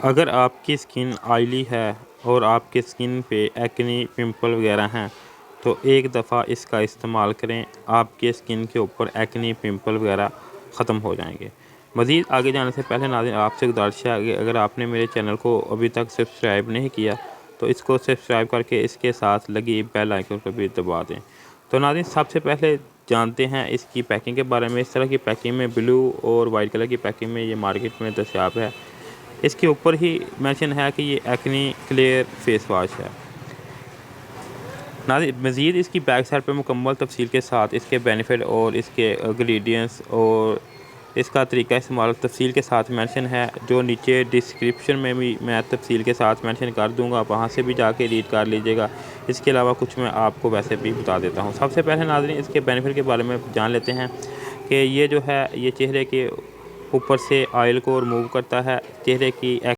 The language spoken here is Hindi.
अगर आपकी स्किन ऑयली है और आपके स्किन पे एक्ने पिंपल वगैरह हैं तो एक दफ़ा इसका इस्तेमाल करें, आपके स्किन के ऊपर एक्ने पिंपल वगैरह ख़त्म हो जाएंगे। मज़ीद आगे जाने से पहले नाज़रीन आपसे गुजारिश है कि अगर आपने मेरे चैनल को अभी तक सब्सक्राइब नहीं किया तो इसको सब्सक्राइब करके इसके साथ लगी बेल आइकन को भी दबा दें। तो नाज़रीन सबसे पहले जानते हैं इसकी पैकिंग के बारे में। इस तरह की पैकिंग में ब्लू और वाइट कलर की पैकिंग में ये मार्केट में दस्तयाब है। इसके ऊपर ही मेंशन है कि ये एक्ने क्लियर फेस वॉश है। नाज़रीन मज़ीद इसकी बैक साइड पर मुकम्मल तफसील के साथ इसके बेनिफिट और इसके इंग्रेडिएंट्स और इसका तरीका इस्तेमाल तफसील के साथ मेंशन है, जो नीचे डिस्क्रिप्शन में भी मैं तफसील के साथ मेंशन कर दूंगा, वहाँ से भी जाके रीड कर लीजिएगा। इसके अलावा कुछ मैं आपको वैसे भी बता देता हूँ। सबसे पहले नाज़रीन इसके बेनिफिट के बारे में जान लेते हैं कि ये जो है ये चेहरे के ऊपर से ऑयल को रिमूव करता है, चेहरे की